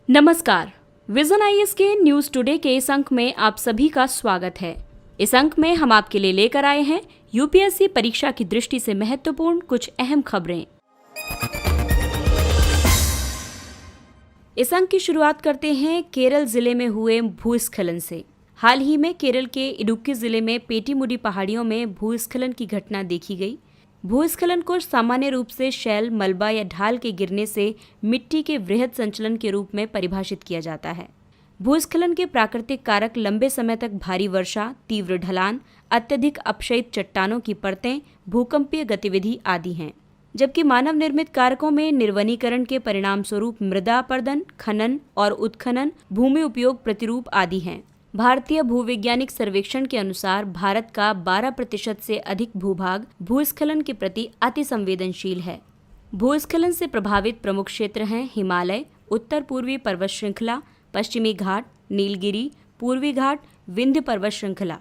नमस्कार। Vision IAS के news today के इस अंक में आप सभी का स्वागत है। इस अंक में हम आपके लिए लेकर आए हैं यूपीएससी परीक्षा की दृष्टि से महत्वपूर्ण कुछ अहम खबरें। इस अंक की शुरुआत करते हैं केरल जिले में हुए भूस्खलन से। हाल ही में केरल के इडुक्की जिले में पेटीमुडी पहाड़ियों में भूस्खलन की घटना देखी गई। भूस्खलन को सामान्य रूप से शैल, मलबा या ढाल के गिरने से मिट्टी के वृहद संचलन के रूप में परिभाषित किया जाता है। भूस्खलन के प्राकृतिक कारक लंबे समय तक भारी वर्षा, तीव्र ढलान, अत्यधिक अपक्षयित चट्टानों की परतें, भूकंपीय गतिविधि आदि हैं, जबकि मानव निर्मित कारकों में निर्वनीकरण के परिणाम स्वरूप मृदा अपरदन, खनन और उत्खनन, भूमि उपयोग प्रतिरूप आदि हैं। भारतीय भूवैज्ञानिक सर्वेक्षण के अनुसार भारत का 12% से अधिक भूभाग भूस्खलन के प्रति अति संवेदनशील है। भूस्खलन से प्रभावित प्रमुख क्षेत्र हैं हिमालय, उत्तर पूर्वी पर्वत श्रृंखला, पश्चिमी घाट, नीलगिरी, पूर्वी घाट, विंध्य पर्वत श्रृंखला।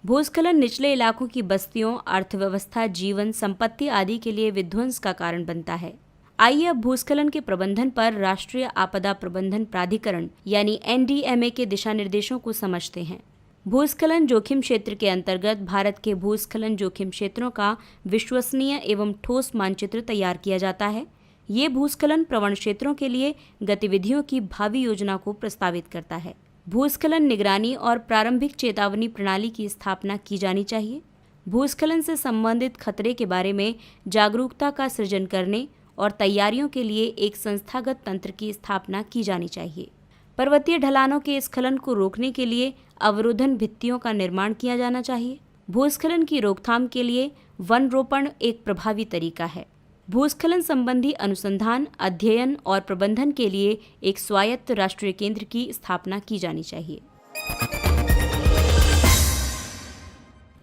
भूस्खलन निचले इलाकों की बस्तियों, अर्थव्यवस्था, जीवन, संपत्ति आदि के लिए विध्वंस का कारण बनता है। आइए अब भूस्खलन के प्रबंधन पर राष्ट्रीय आपदा प्रबंधन प्राधिकरण यानी एनडीएमए के दिशा निर्देशों को समझते हैं। भूस्खलन जोखिम क्षेत्र के अंतर्गत भारत के भूस्खलन जोखिम क्षेत्रों का विश्वसनीय एवं ठोस मानचित्र तैयार किया जाता है। ये भूस्खलन प्रवण क्षेत्रों के लिए गतिविधियों की भावी योजना को प्रस्तावित करता है। भूस्खलन निगरानी और प्रारंभिक चेतावनी प्रणाली की स्थापना की जानी चाहिए। भूस्खलन से संबंधित खतरे के बारे में जागरूकता का सृजन करने और तैयारियों के लिए एक संस्थागत तंत्र की स्थापना की जानी चाहिए। पर्वतीय ढलानों के स्खलन को रोकने के लिए अवरोधन भित्तियों का निर्माण किया जाना चाहिए। भूस्खलन की रोकथाम के लिए वन रोपण एक प्रभावी तरीका है। भूस्खलन संबंधी अनुसंधान, अध्ययन और प्रबंधन के लिए एक स्वायत्त राष्ट्रीय केंद्र की स्थापना की जानी चाहिए।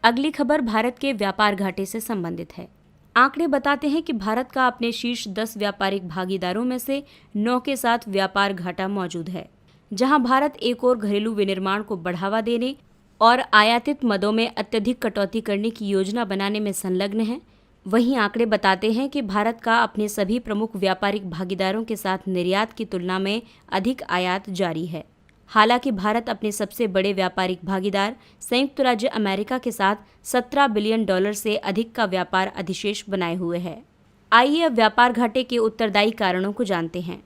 अगली खबर भारत के व्यापार घाटे से संबंधित है। आंकड़े बताते हैं कि भारत का अपने शीर्ष 10 व्यापारिक भागीदारों में से 9 के साथ व्यापार घाटा मौजूद है। जहां भारत एक और घरेलू विनिर्माण को बढ़ावा देने और आयातित मदों में अत्यधिक कटौती करने की योजना बनाने में संलग्न है, वहीं आंकड़े बताते हैं कि भारत का अपने सभी प्रमुख व्यापारिक भागीदारों के साथ निर्यात की तुलना में अधिक आयात जारी है। हालांकि भारत अपने सबसे बड़े व्यापारिक भागीदार संयुक्त राज्य अमेरिका के साथ $17 बिलियन से अधिक का व्यापार अधिशेष बनाए हुए है। आइए अब व्यापार घाटे के उत्तरदायी कारणों को जानते हैं।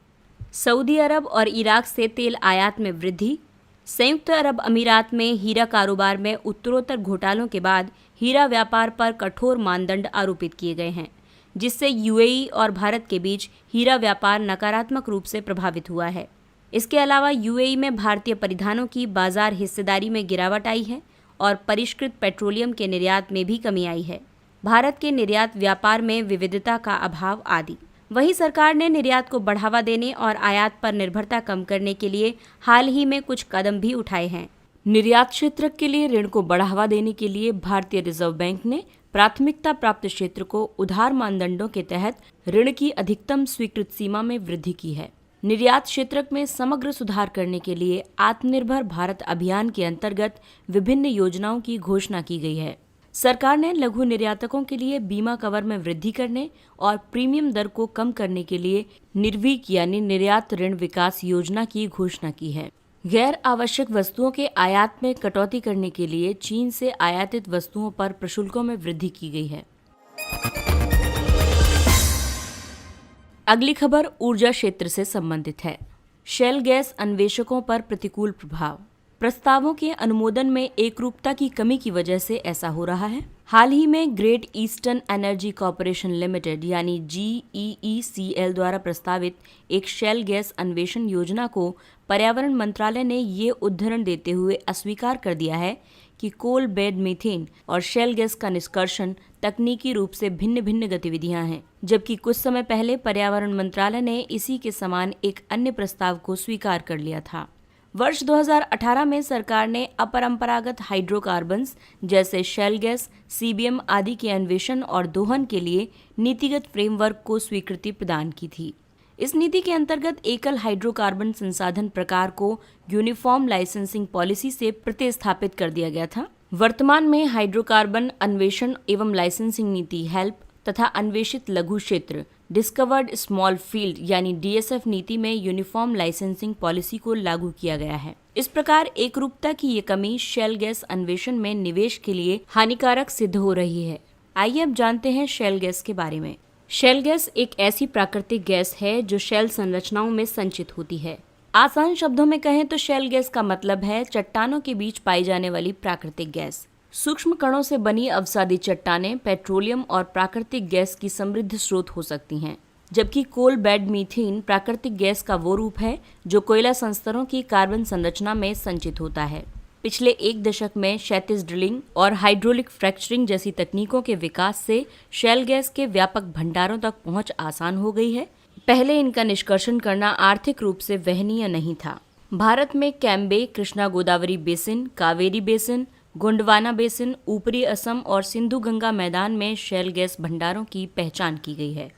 सऊदी अरब और इराक से तेल आयात में वृद्धि। संयुक्त अरब अमीरात में हीरा कारोबार में उत्तरोत्तर घोटालों के बाद हीरा व्यापार पर कठोर मानदंड आरोपित किए गए हैं, जिससे यूएई और भारत के बीच हीरा व्यापार नकारात्मक रूप से प्रभावित हुआ है। इसके अलावा यूएई में भारतीय परिधानों की बाजार हिस्सेदारी में गिरावट आई है और परिष्कृत पेट्रोलियम के निर्यात में भी कमी आई है। भारत के निर्यात व्यापार में विविधता का अभाव आदि। वहीं सरकार ने निर्यात को बढ़ावा देने और आयात पर निर्भरता कम करने के लिए हाल ही में कुछ कदम भी उठाए हैं। निर्यात क्षेत्र के लिए ऋण को बढ़ावा देने के लिए भारतीय रिजर्व बैंक ने प्राथमिकता प्राप्त क्षेत्र को उधार मानदंडों के तहत ऋण की अधिकतम स्वीकृत सीमा में वृद्धि की है। निर्यात क्षेत्र में समग्र सुधार करने के लिए आत्मनिर्भर भारत अभियान के अंतर्गत विभिन्न योजनाओं की घोषणा की गई है। सरकार ने लघु निर्यातकों के लिए बीमा कवर में वृद्धि करने और प्रीमियम दर को कम करने के लिए निर्वीक यानी निर्यात ऋण विकास योजना की घोषणा की है। गैर आवश्यक वस्तुओं के आयात में कटौती करने के लिए चीन से आयातित वस्तुओं पर प्रशुल्कों में वृद्धि की गई है। अगली खबर ऊर्जा क्षेत्र से संबंधित है। शेल गैस अन्वेषकों पर प्रतिकूल प्रभाव। प्रस्तावों के अनुमोदन में एकरूपता की कमी की वजह से ऐसा हो रहा है। हाल ही में great eastern energy corporation limited यानी GEECL द्वारा प्रस्तावित एक शेल गैस अन्वेषण योजना को पर्यावरण मंत्रालय ने ये उद्धरण देते हुए अस्वीकार कर दिया है कि कोल बेड मीथेन और शेल गैस का निष्कर्षण तकनीकी रूप से भिन्न भिन्न गतिविधियां हैं, जबकि कुछ समय पहले पर्यावरण मंत्रालय ने इसी के समान एक अन्य प्रस्ताव को स्वीकार कर लिया था। वर्ष 2018 में सरकार ने अपरंपरागत हाइड्रोकार्बन्स जैसे शेल गैस, CBM आदि के अन्वेषण और दोहन के लिए नीतिगत फ्रेमवर्क को स्वीकृति प्रदान की थी। इस नीति के अंतर्गत एकल हाइड्रोकार्बन संसाधन प्रकार को यूनिफॉर्म लाइसेंसिंग पॉलिसी से प्रतिस्थापित कर दिया गया था। वर्तमान में हाइड्रोकार्बन अन्वेषण एवं लाइसेंसिंग नीति हेल्प तथा अन्वेषित लघु क्षेत्र डिस्कवर्ड स्मॉल फील्ड यानी DSF नीति में यूनिफॉर्म लाइसेंसिंग पॉलिसी को लागू किया गया है। इस प्रकार एकरूपता की ये कमी शेल गैस अन्वेषण में निवेश के लिए हानिकारक सिद्ध हो रही है। आइए अब जानते हैं शेल गैस के बारे में। शेल गैस एक ऐसी प्राकृतिक गैस है जो शेल संरचनाओं में संचित होती है। आसान शब्दों में कहें तो शेल गैस का मतलब है चट्टानों के बीच पाई जाने वाली प्राकृतिक गैस। सूक्ष्म कणों से बनी अवसादी चट्टानें पेट्रोलियम और प्राकृतिक गैस की समृद्ध स्रोत हो सकती हैं, जबकि कोल बेड मीथेन प्राकृतिक गैस का वो रूप है जो कोयला संस्तरों की कार्बन संरचना में संचित होता है। पिछले एक दशक में क्षैतिज ड्रिलिंग और हाइड्रोलिक फ्रैक्चरिंग जैसी तकनीकों के विकास से शेल गैस के व्यापक भंडारों तक पहुंच आसान हो गई है। पहले इनका निष्कर्षण करना आर्थिक रूप से वहनीय नहीं था। भारत में Cambay, Krishna Godavari basin, Kaveri basin, Gondwana basin, ऊपरी असम और सिंधु गंगा मैदान में शेल गैस भंडारों की पहचान की गई है।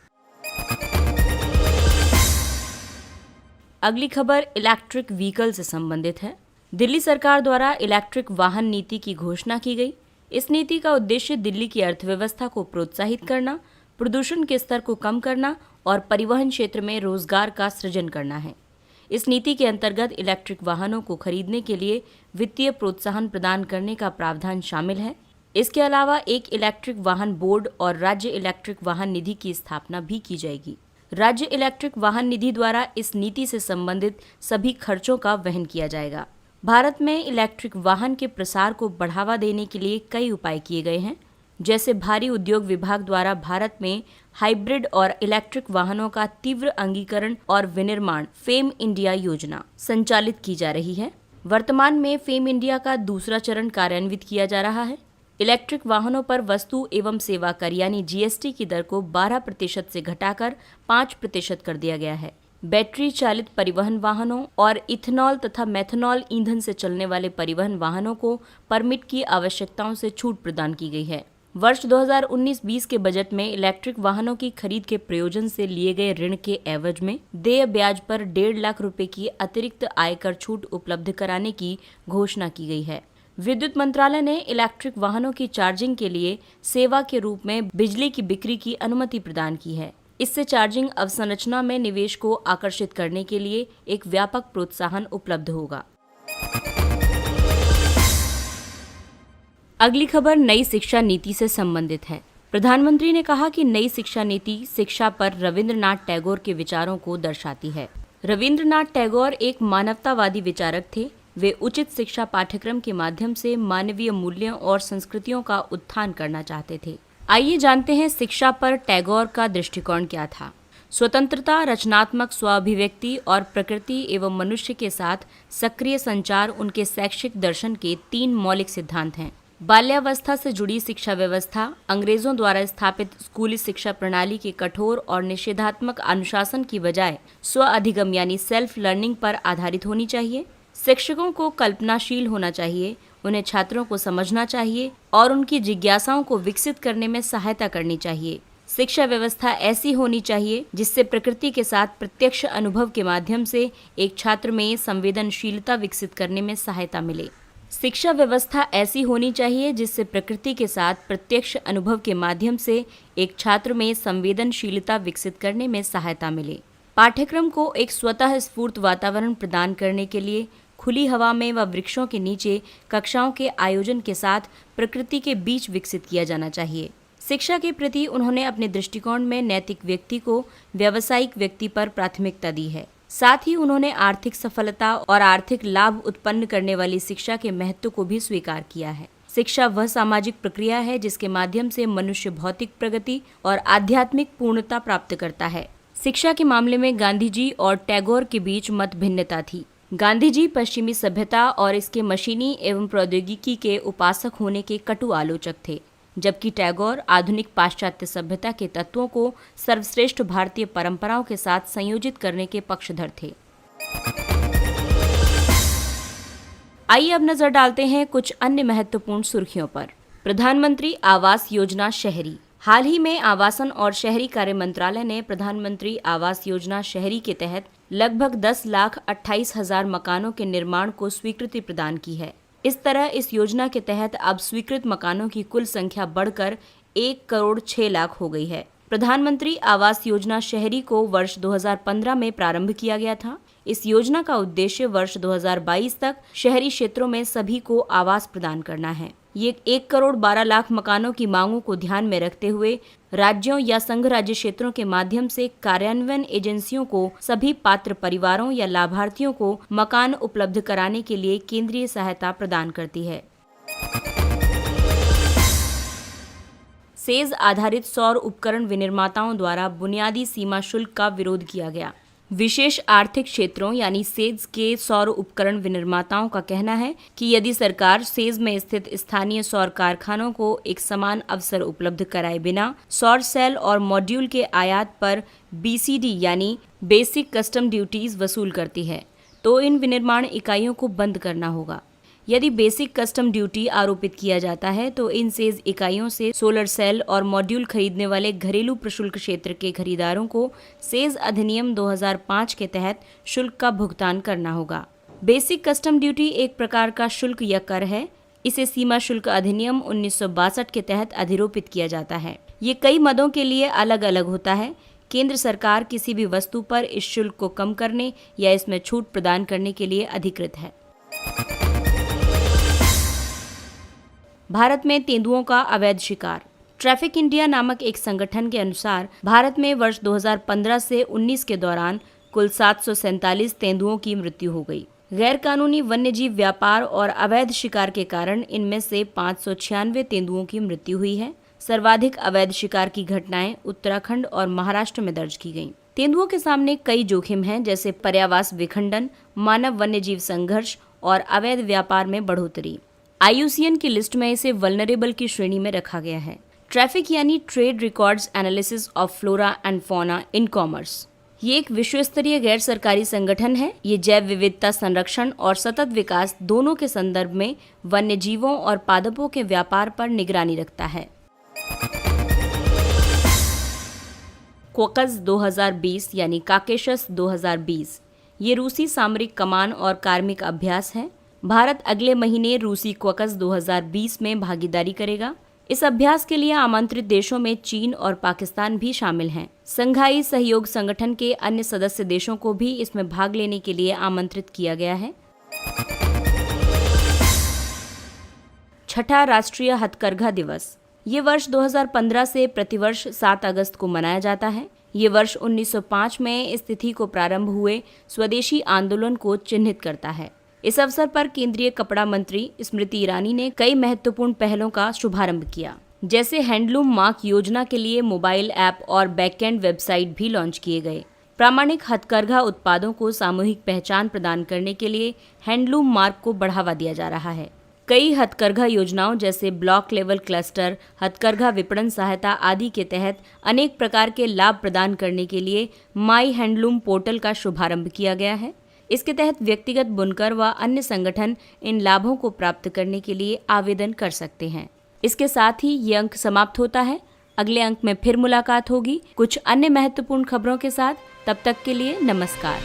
अगली खबर इलेक्ट्रिक व्हीकल से संबंधित है। दिल्ली सरकार द्वारा इलेक्ट्रिक वाहन नीति की घोषणा की गई। इस नीति का उद्देश्य दिल्ली की अर्थव्यवस्था को प्रोत्साहित करना, प्रदूषण के स्तर को कम करना और परिवहन क्षेत्र में रोजगार का सृजन करना है। इस नीति के अंतर्गत इलेक्ट्रिक वाहनों को खरीदने के लिए वित्तीय प्रोत्साहन प्रदान करने का प्रावधान शामिल है। इसके अलावा एक इलेक्ट्रिक वाहन बोर्ड और राज्य इलेक्ट्रिक वाहन निधि की स्थापना भी की जाएगी। राज्य इलेक्ट्रिक वाहन निधि द्वारा इस नीति से संबंधित सभी खर्चों का वहन किया जाएगा। भारत में इलेक्ट्रिक वाहन के प्रसार को बढ़ावा देने के लिए कई उपाय किए गए हैं, जैसे भारी उद्योग विभाग द्वारा भारत में हाइब्रिड और इलेक्ट्रिक वाहनों का तीव्र अंगीकरण और विनिर्माण फेम इंडिया योजना संचालित की जा रही है। वर्तमान में फेम इंडिया का दूसरा चरण कार्यान्वित किया जा रहा है। इलेक्ट्रिक वाहनों पर वस्तु एवं सेवा कर यानी GST की दर को 12% से घटाकर 5% कर दिया गया है। बैटरी चालित परिवहन वाहनों और इथेनॉल तथा मेथनॉल ईंधन से चलने वाले परिवहन वाहनों को परमिट की आवश्यकताओं से छूट प्रदान की गई है। वर्ष 2019-20 के बजट में इलेक्ट्रिक वाहनों की खरीद के प्रयोजन से लिए गए ऋण के एवज में देय ब्याज पर 1.5 लाख रुपए की अतिरिक्त आयकर छूट उपलब्ध कराने की घोषणा की गई है। विद्युत मंत्रालय ने इलेक्ट्रिक वाहनों की चार्जिंग के लिए सेवा के रूप में बिजली की बिक्री की अनुमति प्रदान की है। इससे चार्जिंग अवसंरचना में निवेश को आकर्षित करने के लिए एक व्यापक प्रोत्साहन उपलब्ध होगा। अगली खबर नई शिक्षा नीति से संबंधित है। प्रधानमंत्री ने कहा कि नई शिक्षा नीति शिक्षा पर रविंद्रनाथ टैगोर के विचारों को दर्शाती है। रविंद्रनाथ टैगोर एक मानवतावादी विचारक थे। वे उचित शिक्षा पाठ्यक्रम के माध्यम से मानवीय मूल्यों और संस्कृतियों का उत्थान करना चाहते थे। आइए जानते हैं शिक्षा पर टैगोर का दृष्टिकोण क्या था। स्वतंत्रता, रचनात्मक स्वाभिव्यक्ति और प्रकृति एवं मनुष्य के साथ सक्रिय संचार उनके शैक्षिक दर्शन के 3 मौलिक सिद्धांत हैं। बाल्यावस्था से जुड़ी शिक्षा व्यवस्था अंग्रेजों द्वारा स्थापित स्कूली शिक्षा प्रणाली के कठोर और निषेधात्मक अनुशासन की बजाय स्व अधिगम यानी सेल्फ लर्निंग पर आधारित होनी चाहिए। शिक्षकों को कल्पनाशील होना चाहिए, उन्हें छात्रों को समझना चाहिए और उनकी जिज्ञासाओं को विकसित करने में सहायता करनी चाहिए। शिक्षा व्यवस्था ऐसी होनी चाहिए जिससे प्रकृति के साथ प्रत्यक्ष अनुभव के माध्यम से एक छात्र में संवेदनशीलता विकसित करने में सहायता मिले। शिक्षा व्यवस्था ऐसी होनी चाहिए जिससे प्रकृति के साथ प्रत्यक्ष अनुभव के माध्यम से एक छात्र में संवेदनशीलता विकसित करने में सहायता मिले। पाठ्यक्रम को एक स्वतः स्फूर्त वातावरण प्रदान करने के लिए खुली हवा में व वृक्षों के नीचे कक्षाओं के आयोजन के साथ प्रकृति के बीच विकसित किया जाना चाहिए। शिक्षा के प्रति उन्होंने अपने दृष्टिकोण में नैतिक व्यक्ति को व्यावसायिक व्यक्ति पर प्राथमिकता दी है। साथ ही उन्होंने आर्थिक सफलता और आर्थिक लाभ उत्पन्न करने वाली शिक्षा के महत्व को भी स्वीकार किया है। शिक्षा वह सामाजिक प्रक्रिया है जिसके माध्यम से मनुष्य भौतिक प्रगति और आध्यात्मिक पूर्णता प्राप्त करता है। शिक्षा के मामले में गांधी जी और टैगोर के बीच मत भिन्नता थी। गांधी जी पश्चिमी सभ्यता और इसके मशीनी एवं प्रौद्योगिकी के उपासक होने के कटु आलोचक थे, जबकि टैगोर आधुनिक पाश्चात्य सभ्यता के तत्वों को सर्वश्रेष्ठ भारतीय परंपराओं के साथ संयोजित करने के पक्षधर थे। आइए अब नजर डालते हैं कुछ अन्य महत्वपूर्ण सुर्खियों पर। प्रधानमंत्री आवास योजना शहरी। हाल ही में आवासन और शहरी कार्य मंत्रालय ने प्रधानमंत्री आवास योजना शहरी के तहत लगभग 10,28,000 मकानों के निर्माण को स्वीकृति प्रदान की है। इस तरह इस योजना के तहत अब स्वीकृत मकानों की कुल संख्या बढ़कर 1,06,00,000 हो गई है। प्रधानमंत्री आवास योजना शहरी को वर्ष 2015 में प्रारंभ किया गया था। इस योजना का उद्देश्य वर्ष 2022 तक शहरी क्षेत्रों में सभी को आवास प्रदान करना है। ये 1 करोड़ 12 लाख मकानों की मांगों को ध्यान में रखते हुए राज्यों या संघ राज्य क्षेत्रों के माध्यम से कार्यान्वयन एजेंसियों को सभी पात्र परिवारों या लाभार्थियों को मकान उपलब्ध कराने के लिए केंद्रीय सहायता प्रदान करती है। सेज आधारित सौर उपकरण विनिर्माताओं द्वारा बुनियादी सीमा शुल्क का विरोध किया गया। विशेष आर्थिक क्षेत्रों यानी सेज के सौर उपकरण विनिर्माताओं का कहना है कि यदि सरकार सेज में स्थित स्थानीय सौर कारखानों को एक समान अवसर उपलब्ध कराए बिना सौर सेल और मॉड्यूल के आयात पर BCD यानी बेसिक कस्टम ड्यूटीज वसूल करती है, तो इन विनिर्माण इकाइयों को बंद करना होगा। यदि बेसिक कस्टम ड्यूटी आरोपित किया जाता है तो इन सेज इकाइयों से सोलर सेल और मॉड्यूल खरीदने वाले घरेलू प्रशुल्क क्षेत्र के खरीदारों को सेज अधिनियम 2005 के तहत शुल्क का भुगतान करना होगा। बेसिक कस्टम ड्यूटी एक प्रकार का शुल्क या कर है। इसे सीमा शुल्क अधिनियम 1962 के तहत अधिरोपित किया जाता है। ये कई मदों के लिए अलग अलग होता है। केंद्र सरकार किसी भी वस्तु पर इस शुल्क को कम करने या इसमें छूट प्रदान करने के लिए अधिकृत है। भारत में तेंदुओं का अवैध शिकार। ट्रैफिक इंडिया नामक एक संगठन के अनुसार भारत में वर्ष 2015 से 19 के दौरान कुल 747 तेंदुओं की मृत्यु हो गई। गैर कानूनी वन्यजीव व्यापार और अवैध शिकार के कारण इनमें से 596 तेंदुओं की मृत्यु हुई है। सर्वाधिक अवैध शिकार की घटनाएं उत्तराखंड और महाराष्ट्र में दर्ज की गईं। तेंदुओं के सामने कई जोखिम हैं, जैसे पर्यावास विखंडन, मानव वन्यजीव संघर्ष और अवैध व्यापार में बढ़ोतरी। IUCN की लिस्ट में इसे वल्नरेबल की श्रेणी में रखा गया है। ट्रैफिक यानी trade records analysis of flora and fauna in commerce. ये एक विश्व स्तरीय गैर सरकारी संगठन है। ये जैव विविधता संरक्षण और सतत विकास दोनों के संदर्भ में वन्य जीवों और पादपों के व्यापार पर निगरानी रखता है। क्वकस 2020 यानी काकेशस 2020 ये रूसी सामरिक कमान और कार्मिक अभ्यास है। भारत अगले महीने रूसी क्वकस 2020 में भागीदारी करेगा। इस अभ्यास के लिए आमंत्रित देशों में चीन और पाकिस्तान भी शामिल हैं। संघाई सहयोग संगठन के अन्य सदस्य देशों को भी इसमें भाग लेने के लिए आमंत्रित किया गया है। छठा राष्ट्रीय हथकरघा दिवस। ये वर्ष 2015 से प्रतिवर्ष 7 अगस्त को मनाया जाता है। ये वर्ष 1905 में इस तिथि को प्रारंभ हुए स्वदेशी आंदोलन को चिन्हित करता है। इस अवसर पर केंद्रीय कपड़ा मंत्री स्मृति ईरानी ने कई महत्वपूर्ण पहलों का शुभारंभ किया, जैसे हैंडलूम मार्क योजना के लिए मोबाइल ऐप और बैकएंड वेबसाइट भी लॉन्च किए गए। प्रामाणिक हथकरघा उत्पादों को सामूहिक पहचान प्रदान करने के लिए हैंडलूम मार्क को बढ़ावा दिया जा रहा है। कई हथकरघा योजनाओं जैसे ब्लॉक लेवल क्लस्टर, हथकरघा विपणन सहायता आदि के तहत अनेक प्रकार के लाभ प्रदान करने के लिए माई हैंडलूम पोर्टल का शुभारंभ किया गया है। इसके तहत व्यक्तिगत बुनकर व अन्य संगठन इन लाभों को प्राप्त करने के लिए आवेदन कर सकते हैं। इसके साथ ही ये अंक समाप्त होता है। अगले अंक में फिर मुलाकात होगी कुछ अन्य महत्वपूर्ण खबरों के साथ। तब तक के लिए नमस्कार।